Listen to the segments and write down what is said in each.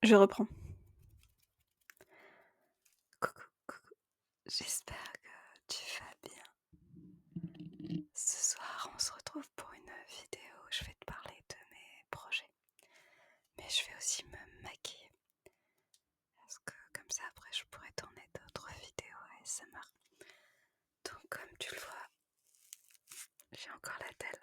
Je reprends. Coucou, coucou. J'espère que tu vas bien. Ce soir, on se retrouve pour une vidéo où je vais te parler de mes projets. Mais je vais aussi me maquiller. Parce que comme ça, après, je pourrais tourner d'autres vidéos ASMR. Donc, comme tu le vois, j'ai encore la telle.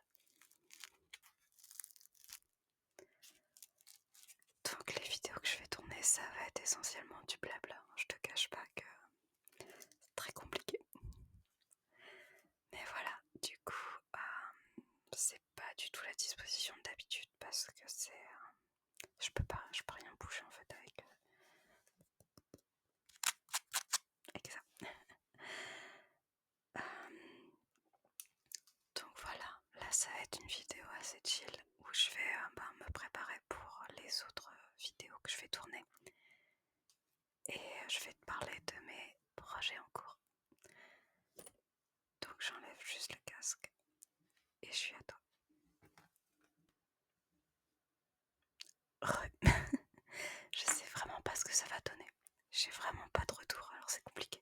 Donc, les vidéos que je vais tourner, ça va être essentiellement du blabla. Je te cache pas que c'est très compliqué. Mais voilà, du coup, c'est pas du tout la disposition d'habitude parce que je peux rien bouger en fait avec ça. Euh, donc voilà, là ça va être une vidéo assez chill où je vais me préparer pour les autres vidéos que je vais tourner. Et je vais te parler de mes projets en cours. Donc j'enlève juste le casque et je suis à toi. Je sais vraiment pas ce que ça va donner. J'ai vraiment pas de retour, alors c'est compliqué.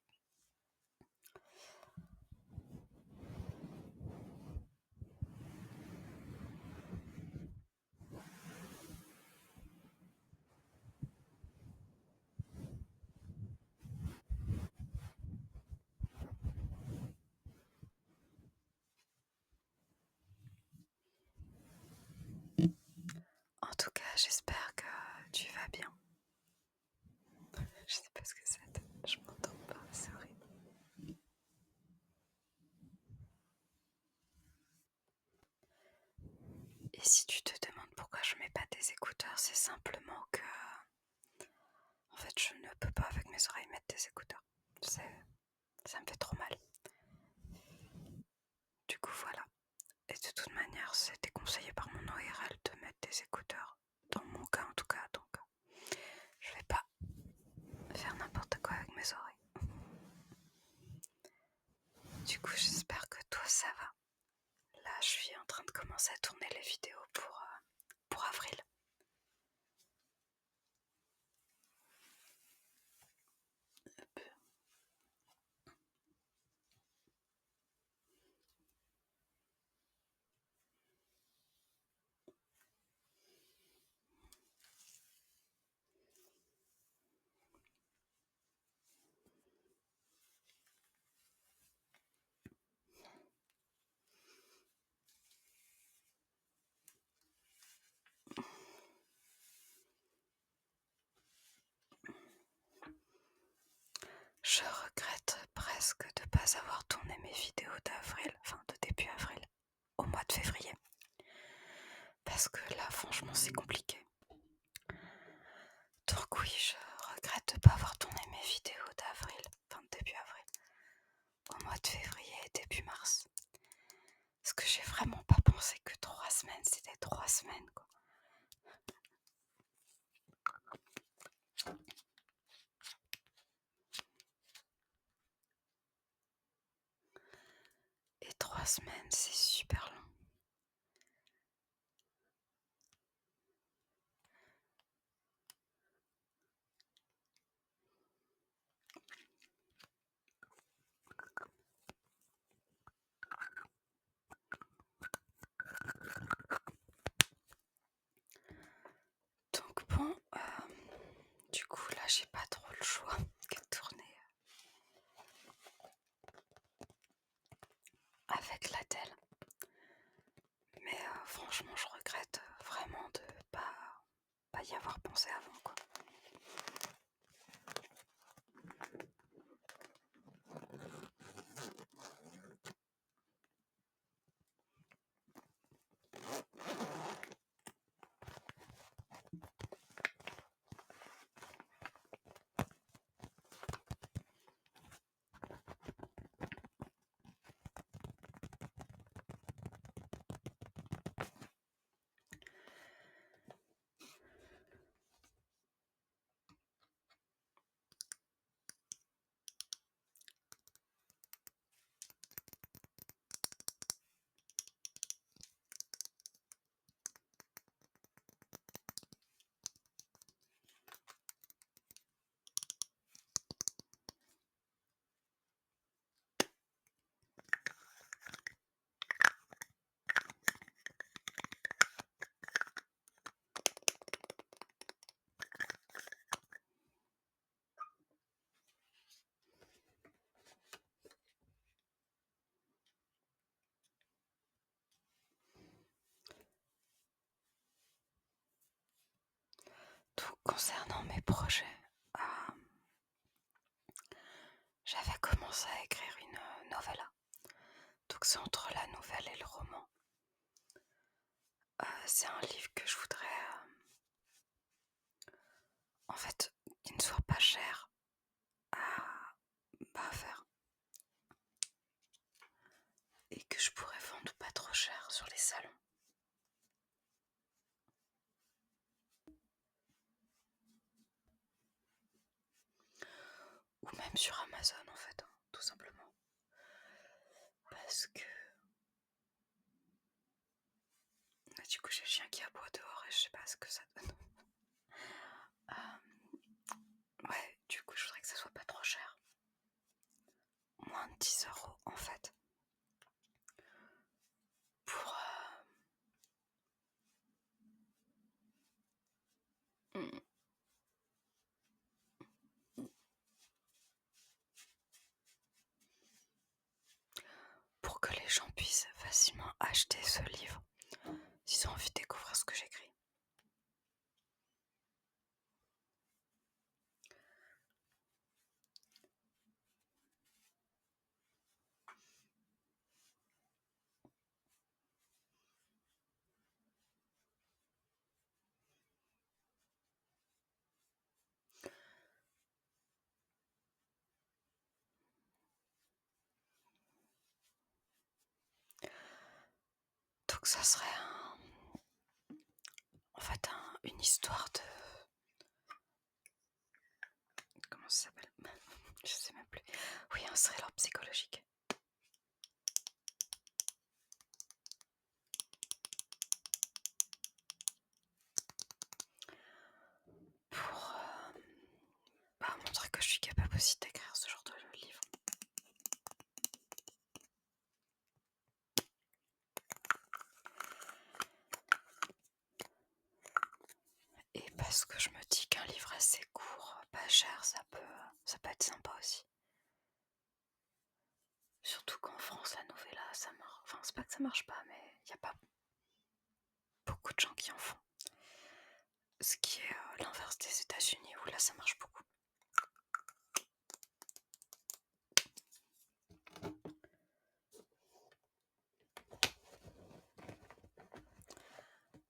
En tout cas, j'espère que tu vas bien. Je sais pas ce que c'est. Je m'entends pas, c'est horrible. Et si tu te demandes pourquoi je mets pas des écouteurs, c'est simplement que en fait je ne peux pas avec mes oreilles mettre des écouteurs. Ça me fait trop mal. Du coup voilà. Et de toute manière c'était conseillé par mon ORL de mettre des écouteurs. Dans mon cas en tout cas, donc je vais pas faire n'importe quoi avec mes oreilles. Du coup j'espère que toi ça va. Là je suis en train de commencer à tourner les vidéos pour avril. Je regrette presque de ne pas avoir tourné mes vidéos d'avril, enfin de début avril, au mois de février. Parce que là, franchement, c'est compliqué. Donc oui, je regrette de ne pas avoir tourné mes vidéos d'avril, enfin de début avril, au mois de février et début mars. Parce que j'ai vraiment pas pensé que 3 semaines, c'était 3 semaines, quoi. Et 3 semaines, c'est super long. Donc bon, du coup là, j'ai pas trop le choix que de tourner avec la telle. Mais franchement, je regrette vraiment de pas y avoir pensé avant, quoi. concernant mes projets, j'avais commencé à écrire une novella. Donc c'est entre la nouvelle et le roman. C'est un livre que je voudrais, en fait, qui ne soit pas cher à faire. Et que je pourrais vendre pas trop cher sur les salons. Ou même sur Amazon en fait, tout simplement. Parce que... Du coup j'ai le chien qui aboie dehors et je sais pas ce que ça donne. Ouais, du coup je voudrais que ça soit pas trop cher. Moins de 10 € en fait. Pour... Pour que les gens puissent facilement acheter ce livre s'ils ont envie de découvrir ce que j'écris. Donc ça serait une histoire de... Comment ça s'appelle? Je sais même plus. Oui, un thriller psychologique. Pour montrer que je suis capable aussi d'écrire ce genre de livre. Et parce que je me dis qu'un livre assez court, pas cher, ça peut être sympa aussi. Surtout qu'en France, la novella, ça marche. Enfin, c'est pas que ça marche pas, mais il n'y a pas beaucoup de gens qui en font. Ce qui est l'inverse des États-Unis où là, ça marche beaucoup.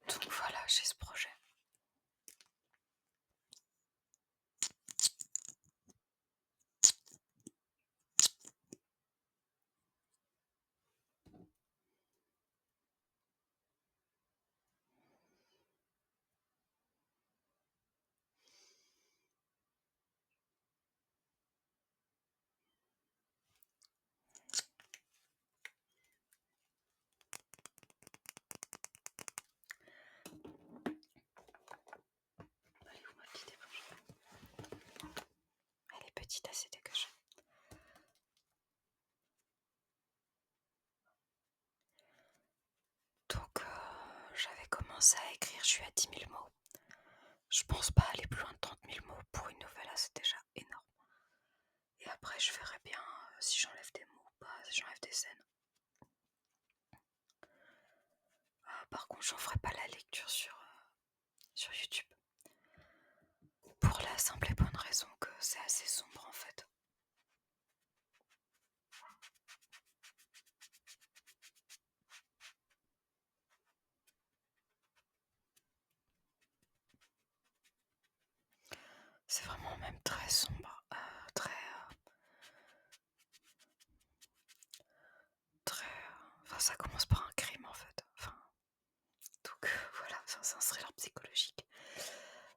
Donc voilà, j'ai ce projet. Allez, où ma petite épluche? Elle est petite, assez dégagée. Donc j'avais commencé à écrire, je suis à 10 000 mots. Je pense pas aller plus loin de 30 000 mots pour une novella, c'est déjà énorme. Et après, je verrai bien si j'enlève des mots ou pas, si j'enlève des scènes. Par contre, j'en ferai pas la lecture sur YouTube. Pour la simple et bonne raison que c'est assez sombre en fait. C'est vraiment même très sombre, enfin, ça commence par un crime en fait. Donc voilà, c'est un thriller psychologique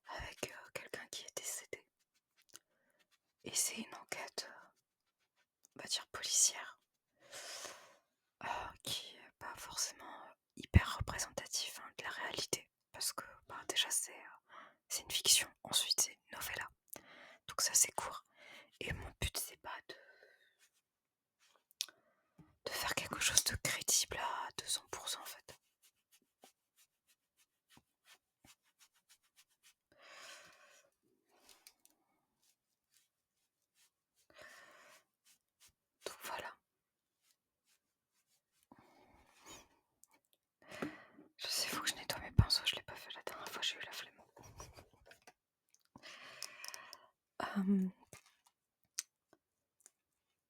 avec quelqu'un qui est décédé. Et c'est une enquête, on va dire policière, qui est pas forcément hyper représentative de la réalité. Parce que déjà c'est une fiction, ensuite c'est une novella. Donc ça c'est court. Et mon but c'est pas de faire quelque chose de crédible à 200% en fait.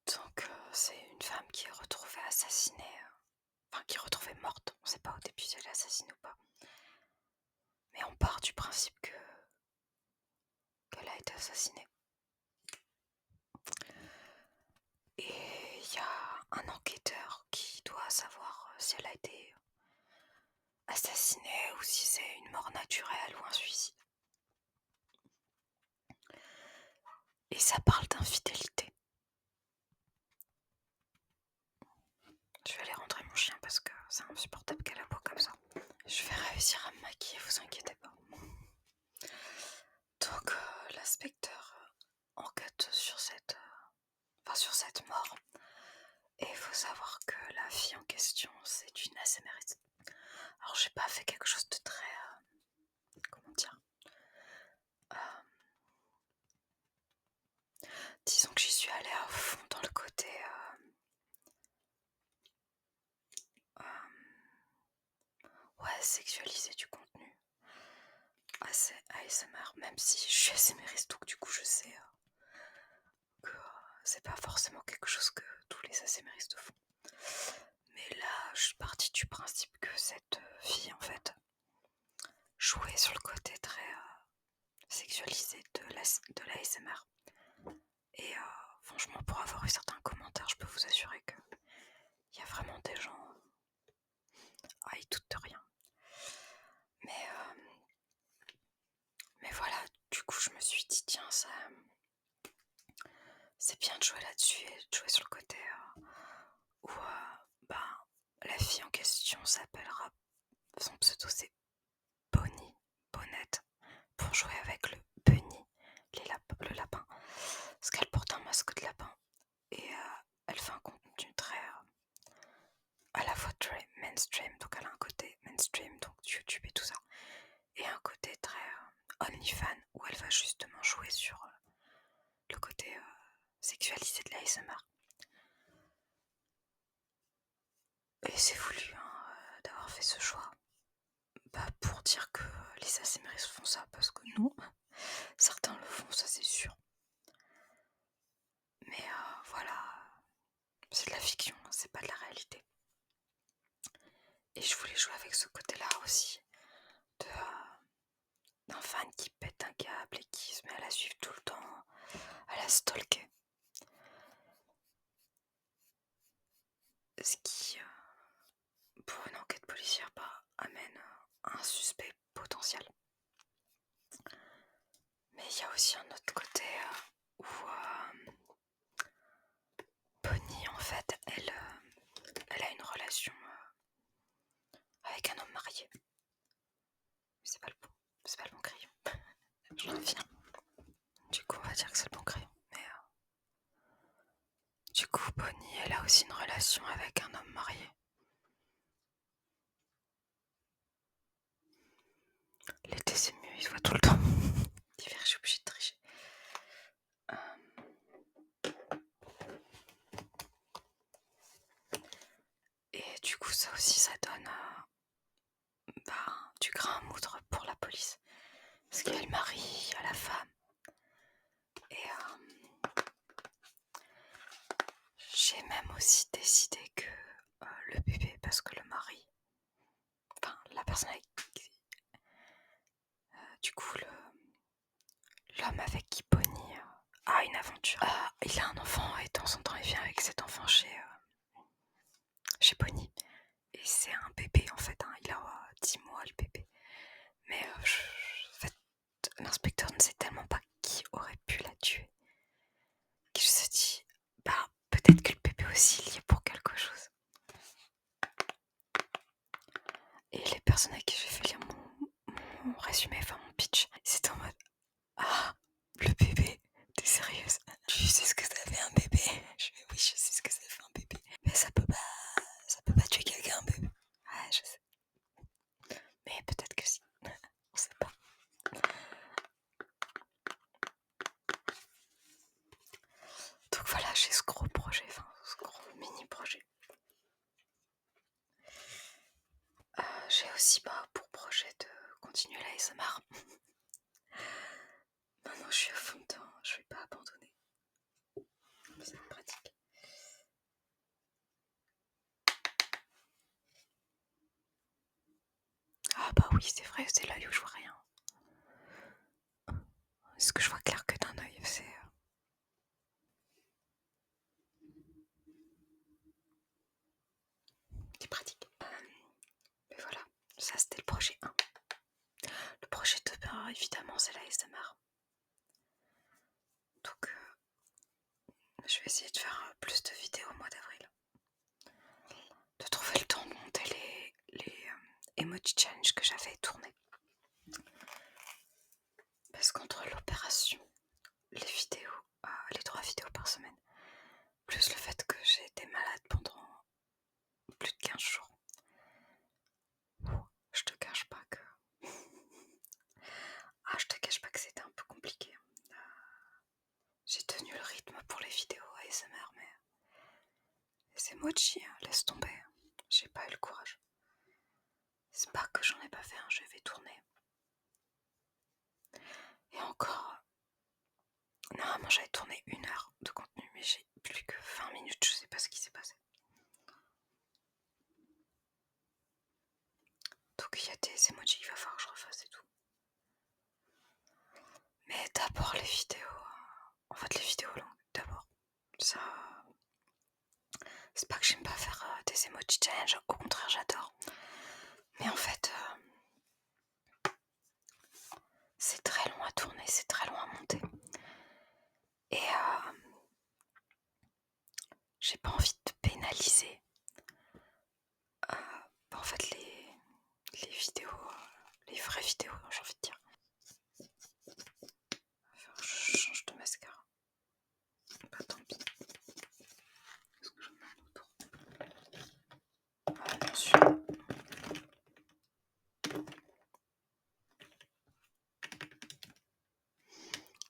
Donc c'est une femme qui est retrouvée assassinée, enfin qui est retrouvée morte. On sait pas au début si elle est assassinée ou pas. Mais on part du principe qu'elle a été assassinée. Et il y a un enquêteur qui doit savoir si elle a été assassinée ou si c'est une mort naturelle ou un suicide. Et ça parle d'infidélité. Je vais aller rentrer mon chien parce que c'est insupportable qu'elle aboie comme ça. Je vais réussir à me maquiller, vous inquiétez pas. Donc l'inspecteur enquête sur cette mort. Et il faut savoir que la fille en question, c'est une ASMRiste. Alors j'ai pas fait quelque chose de très... comment dire, disons que j'y suis allée à fond dans le côté... ouais, sexualiser du contenu. Assez ASMR, même si je suis ASMRiste, donc du coup je sais que c'est pas forcément quelque chose que tous les ASMRistes font. Mais là, je suis partie du principe que cette fille, en fait, jouait sur le côté très sexualisé de l'ASMR. Et franchement, pour avoir eu certains commentaires, je peux vous assurer que il y a vraiment des gens... ils doutent de rien. Mais voilà, du coup, je me suis dit, tiens, ça... c'est bien de jouer là-dessus et de jouer sur le côté où la fille en question s'appellera... Son pseudo, c'est Bonnie, Bonnette, pour jouer avec le Bunny, le lapin. Parce qu'elle porte un masque de lapin. Et elle fait un contenu très... à la fois très mainstream, donc elle a un côté mainstream, donc YouTube et tout ça. Et un côté très OnlyFans, où elle va justement jouer sur le côté sexualisé de l'ASMR. Et c'est voulu d'avoir fait ce choix. Pour dire que les ASMRistes font ça, parce que non, certains le font, ça c'est sûr. Mais voilà, c'est de la fiction, c'est pas de la réalité. Et je voulais jouer avec ce côté-là aussi, d'un fan qui pète un câble et qui se met à la suivre tout le temps, à la stalker. Ce qui, pour une enquête policière, amène un suspect potentiel. Mais il y a aussi un autre côté où Bonnie, en fait, elle a une relation avec un homme marié. C'est pas le bon crayon. Je reviens. Du coup, on va dire que c'est le bon crayon. Mais du coup, Bonnie, elle a aussi une relation avec un homme marié. L'été, c'est mieux, il se voit tout le temps. L'hiver, je suis obligée de tricher. Et du coup, ça aussi, ça donne du grain à moudre pour la police. Parce qu'il y a le mari, il y a la femme. Et j'ai même aussi décidé que le bébé, parce que le mari, enfin la personne avec qui, du coup l'homme avec qui Bonnie a une aventure, il a un enfant et de temps en temps il vient avec cet enfant chez Bonnie. Et c'est un bébé en fait, il a 10 mois le bébé. Mais en fait, l'inspecteur ne sait tellement pas qui aurait pu la tuer qu'il se dit, peut-être que le bébé aussi est lié pour quelque chose. Et les personnes à qui j'ai fait lire mon résumé, enfin mon pitch, c'était en mode, le bébé, t'es sérieuse? Tu sais ce que ça fait un bébé? Je fais oui, je sais ce que ça fait un bébé. Mais ça peut pas tuer quelqu'un, un bébé. Ouais, je sais. Mais peut-être que si. On sait pas. Donc voilà, j'ai ce gros projet, ce gros mini projet. J'ai aussi pour projet de continuer l'ASMR. Maintenant je suis à fond dedans, je vais pas oui, c'est vrai, c'est l'œil où je vois rien. Est-ce que je vois clair que d'un œil? C'est pratique. Mais voilà, ça c'était le projet 1. Le projet 2, ben, évidemment, c'est la SMR. Donc, je vais essayer de faire plus de vidéos au mois d'avril. De trouver le temps de monter les emoji challenge que j'avais tourné. Parce qu'entre l'opération, les vidéos, les 3 vidéos par semaine, plus le fait que j'ai été malade pendant plus de 15 jours, je te cache pas que... je te cache pas que c'était un peu compliqué. J'ai tenu le rythme pour les vidéos ASMR, mais les emojis, laisse tomber. J'ai pas eu le courage. C'est pas que j'en ai pas fait un, je vais tourner. Et encore, normalement j'avais tourné 1 heure de contenu, mais j'ai plus que 20 minutes, je sais pas ce qui s'est passé. Donc il y a des emojis, il va falloir que je refasse et tout. Mais d'abord les vidéos, en fait les vidéos longues, d'abord. Ça, c'est pas que j'aime pas faire des emoji challenge, au contraire j'adore. Mais en fait, c'est très long à tourner, c'est très long à monter. Et j'ai pas envie de pénaliser en fait les vidéos, les vraies vidéos, j'ai envie de dire. Je change de mascara. Bah tant pis. Est-ce que j'en ai un autre? Ah non, celui-là.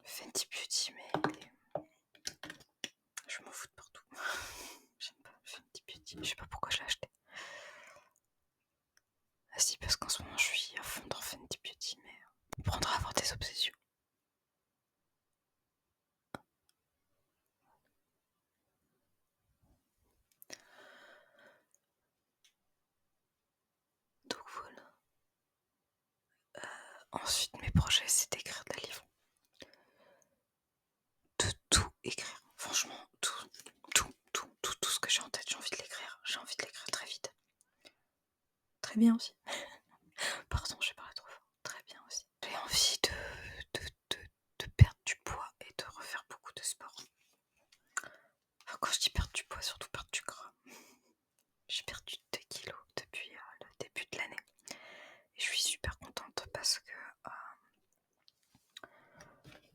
Fenty Beauty, mais je m'en fous de partout. J'aime pas Fenty Beauty. Je sais pas pourquoi je l'ai acheté. Ah si, parce qu'en ce moment je suis à fond dans Fenty Beauty, mais on prendra à avoir des obsessions. Donc voilà. Ensuite, mes projets, c'est d'écrire des livres. De tout écrire. Franchement, tout ce que j'ai en tête, j'ai envie de l'écrire. J'ai envie de l'écrire très vite. Très bien aussi. Pardon, j'ai parlé trop fort. Très bien aussi. J'ai envie de perdre du poids et de refaire beaucoup de sport. Enfin, quand je dis perdre du poids, surtout perdre du gras. J'ai perdu 2 kilos depuis le début de l'année. Et je suis super contente parce que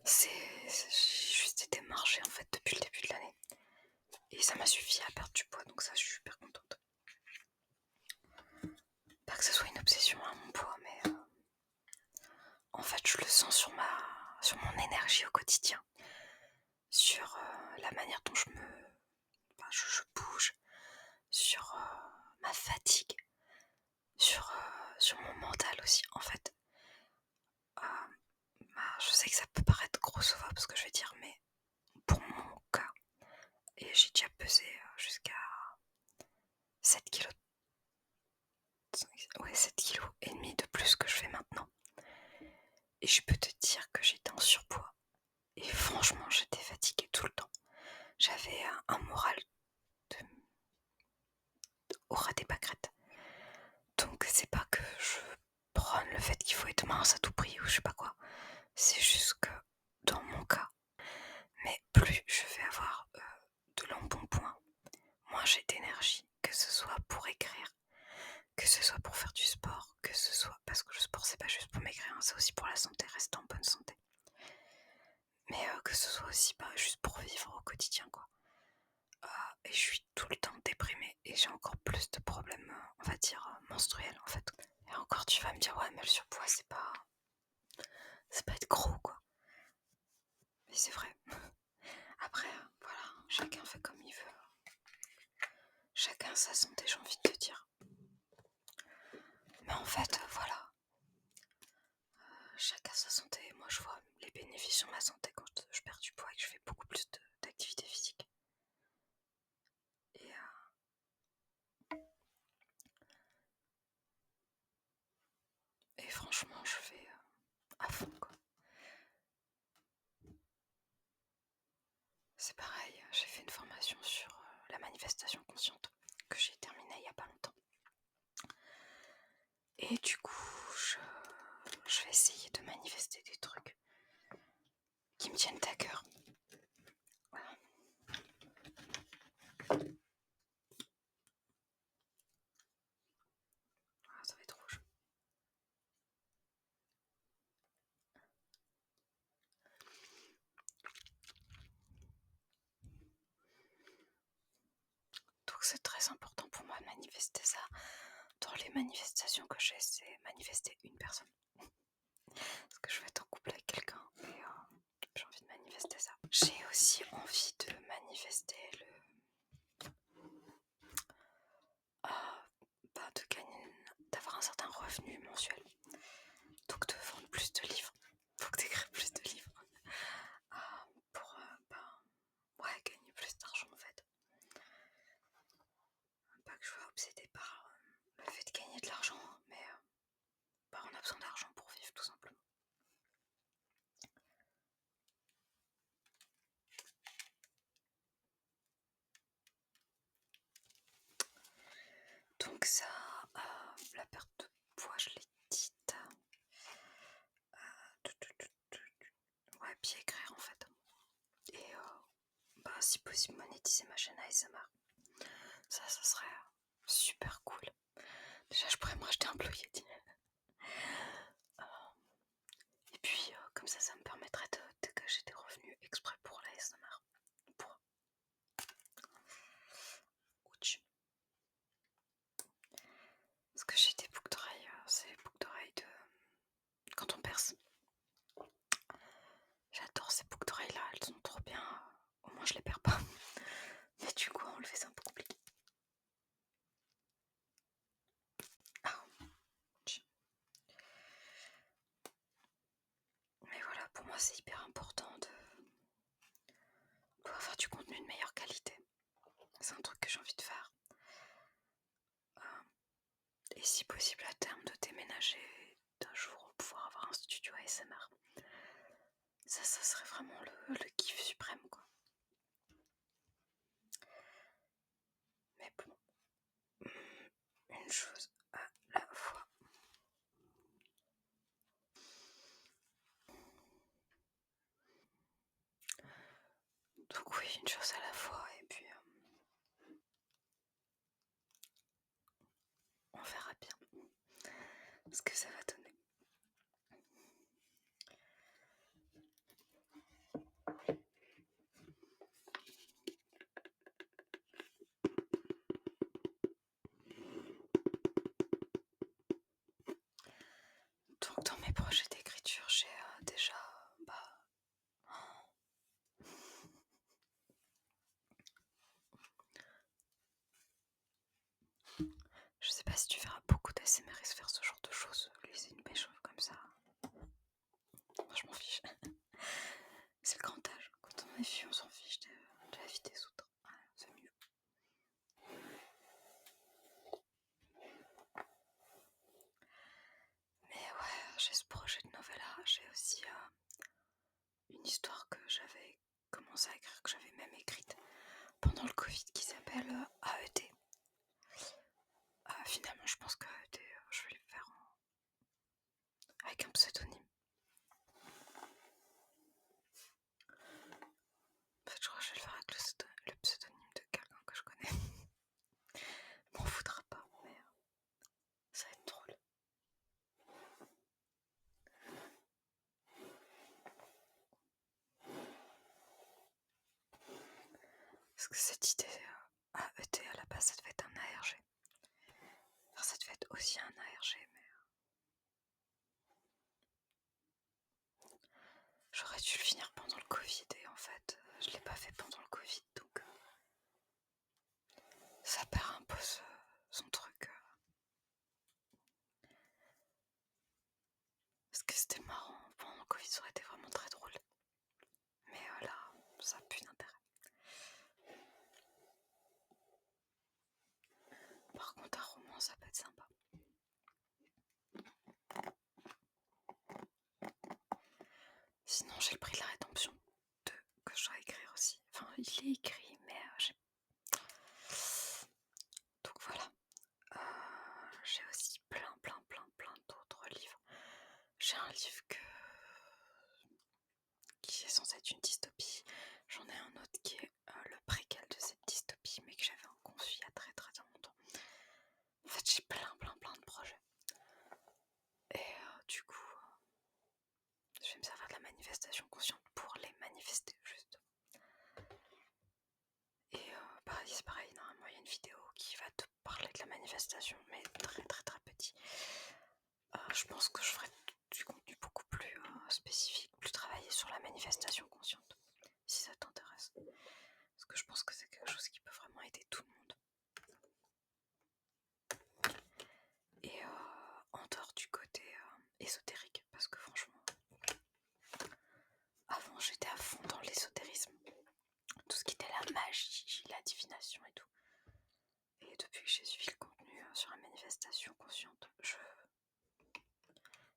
j'ai juste été marcher en fait depuis le début de l'année. Et ça m'a suffi à perdre du poids, donc ça je suis super contente. Pas que ce soit une obsession à mon poids, mais en fait je le sens sur mon énergie au quotidien. Sur la manière dont je bouge, sur ma fatigue, sur mon mental aussi. En fait, je sais que ça peut paraître grossophobe ce que je vais dire, mais pour mon cas, et j'ai déjà pesé jusqu'à 7 kilos, 7 kilos et demi de plus que je fais maintenant. Et je peux te dire que j'étais en surpoids. Et franchement, j'étais fatiguée tout le temps. J'avais un moral au ras des pâquerettes. Donc c'est pas que je prône le fait qu'il faut être mince à tout prix ou je sais pas quoi. C'est juste que dans mon cas, mais plus je vais avoir de l'embonpoint, moins j'ai d'énergie, que ce soit pour écrire, que ce soit pour faire du sport, que ce soit parce que le sport c'est pas juste pour maigrir, hein, c'est aussi pour la santé, rester en bonne santé. Mais que ce soit aussi pas juste pour vivre au quotidien quoi. Et je suis tout le temps déprimée et j'ai encore plus de problèmes, on va dire, menstruels en fait. Et encore tu vas me dire ouais mais le surpoids c'est pas être gros quoi. Mais c'est vrai. Après voilà, chacun fait comme il veut. Chacun sa santé, j'ai envie de te dire. Mais en fait voilà. Chacun sa santé. Moi je vois les bénéfices sur ma santé quand je perds du poids et que je fais beaucoup plus d'activité physique. Et c'est pareil, j'ai fait une formation sur la manifestation consciente que j'ai terminée il y a pas longtemps. Et du coup, je vais essayer de manifester des trucs qui me tiennent à cœur. Voilà. Ah, ça va être rouge. Donc c'est très important pour moi de manifester ça. Dans les manifestations que j'ai, c'est manifester une personne. Parce que je vais être en couple avec quelqu'un et j'ai envie de manifester ça. J'ai aussi envie de manifester de gagner, d'avoir un certain revenu mensuel. Donc de vendre plus de livres. Donc d'écrire plus de livres. Pour gagner plus d'argent en fait. Pas que je sois obsédée par le fait de gagner de l'argent, mais on a besoin d'argent pour vivre tout simplement. Donc ça, la perte de poids, je l'ai dite. Ouais, puis écrire en fait. Et si possible monétiser ma chaîne ASMR. Ça serait super cool. Déjà, je pourrais me racheter un Blue Yeti. Et puis, comme ça me permettrait de dégager des revenus exprès pour la ASMR. Ouch. Parce que j'ai des boucles d'oreilles, c'est les boucles d'oreilles de quand on perce. J'adore ces boucles d'oreilles là, elles sont trop bien. Au moins je les perds pas. Mais du coup, enlever c'est un peu compliqué. Mais voilà, pour moi c'est hyper important de pouvoir faire du contenu de meilleure qualité. C'est un truc que j'ai envie de faire. Et si possible à terme de déménager d'un jour, pouvoir avoir un studio ASMR. Ça serait vraiment le kiff suprême quoi. Mais bon, une chose à la fois. Donc oui, une chose à la fois et puis on verra bien ce que ça va donner. Donc dans mes projets d'écriture, j'ai déjà je sais pas si tu verras beaucoup d'ASMRistes faire ce genre de choses, laisser une pêche comme ça. Moi je m'en fiche. C'est le grand âge. Quand on est vieux, on s'en fiche de la vie des autres. Voilà, c'est mieux. Mais ouais, j'ai ce projet de novella. J'ai aussi une histoire que j'avais commencé à écrire, que j'avais même écrite pendant le Covid, qui s'appelle AET. Finalement, je pense qu'AET, je vais le faire avec un pseudonyme. En fait, je crois que je vais le faire avec le pseudonyme de quelqu'un que je connais. M'en voudra pas, mais ça va être drôle. Parce que cette idée AET à la base, ça devait être un ARG. Enfin, ça devait être aussi un ARG, mais j'aurais dû le finir pendant le Covid et en fait, je l'ai pas fait pendant le Covid, donc ça perd un peu son truc. Parce que c'était marrant, pendant le Covid, ça aurait été vraiment très drôle. Mais là, ça a plus d'intérêt. Par contre, un roman, ça peut être sympa. Sinon, j'ai le prix de la rédemption 2 que je dois écrire aussi. Enfin, il est écrit, mais j'ai... Donc voilà. J'ai aussi plein d'autres livres. J'ai un livre qui est censé être une dystopie. J'en ai un autre qui est le préquel de cette dystopie, mais que j'avais conçu il y a très longtemps. En fait, j'ai plein de projets. Et du coup, je vais me servir de la manifestation consciente pour les manifester, juste. Et pareil, c'est pareil, normalement il y a une vidéo qui va te parler de la manifestation, mais très petit. Je pense que je ferai du contenu beaucoup plus spécifique, plus travaillé sur la manifestation consciente, si ça t'intéresse. Parce que je pense que c'est quelque chose qui peut vraiment aider tout le monde. Et en dehors du côté ésotérique, parce que franchement, avant j'étais à fond dans l'ésotérisme, tout ce qui était la magie, la divination et tout. Et depuis que j'ai suivi le contenu sur la manifestation consciente,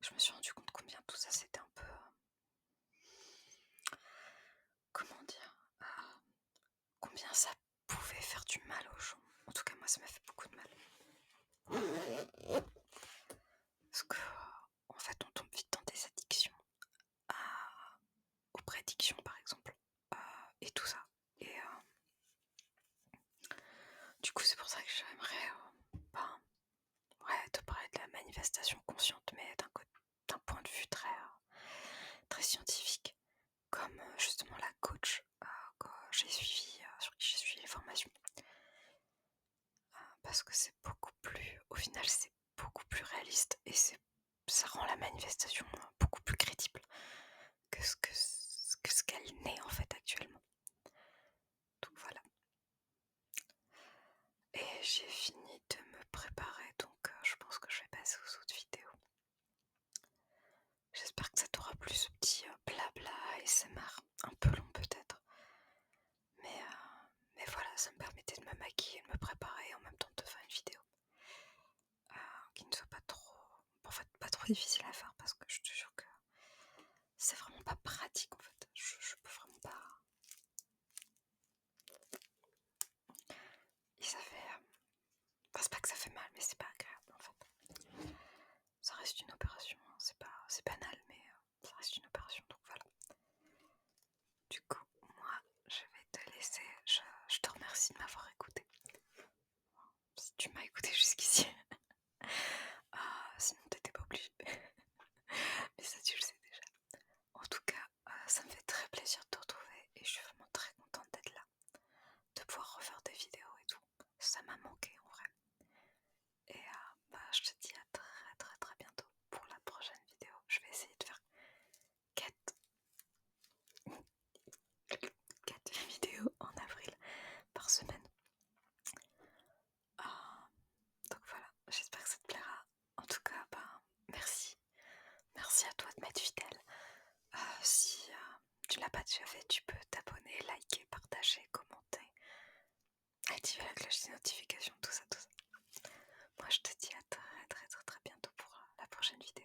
je me suis rendu compte combien tout ça c'était un peu... comment dire, combien ça pouvait faire du mal aux gens. En tout cas, moi, ça m'a fait beaucoup de mal. Parce que, en fait, on tombe vite dans des addictions. Aux prédictions, par exemple. Et tout ça. Et du coup, c'est pour ça que j'aimerais te parler de la manifestation consciente, mais d'un point de vue très scientifique. Comme justement la coach que j'ai suivi, sur qui j'ai suivi les formations. Parce que c'est beaucoup plus, au final c'est beaucoup plus réaliste et ça rend la manifestation beaucoup plus crédible que ce qu'elle n'est en fait actuellement. Donc voilà. Et j'ai fini de me préparer, donc je pense que je vais passer aux autres vidéos. J'espère que ça t'aura plu ce petit blabla ASMR, un peu long peut-être. Mais voilà, ça me permettait de me maquiller, de me préparer et en même temps de te faire une vidéo. Qui ne soit pas trop, en fait, pas trop difficile à faire parce que je te jure que c'est vraiment pas pratique en fait. Je peux vraiment pas. Et ça fait, enfin, c'est pas que ça fait mal, mais c'est pas agréable en fait. Ça reste une opération, hein. C'est banal, mais ça reste une opération, donc voilà. Du coup, moi, je vais te laisser. Je te remercie de m'avoir écouté. Si tu m'as écouté jusqu'ici. Sinon t'étais pas obligé. Mais ça tu le sais déjà. En tout cas, ça me fait très plaisir de te retrouver et je suis vraiment très contente d'être là, de pouvoir refaire des vidéos et tout. Ça m'a manqué en vrai. Et je te dis à très bientôt pour la prochaine vidéo. Je vais essayer de faire 4 vidéos en avril par semaine. Donc voilà, j'espère que ça te plaira. En tout cas, merci. Merci à toi de m'être fidèle. Si tu l'as pas déjà fait, tu peux t'abonner, liker, partager, commenter, activer la cloche des notifications, tout ça. Moi je te dis à très bientôt pour la prochaine vidéo.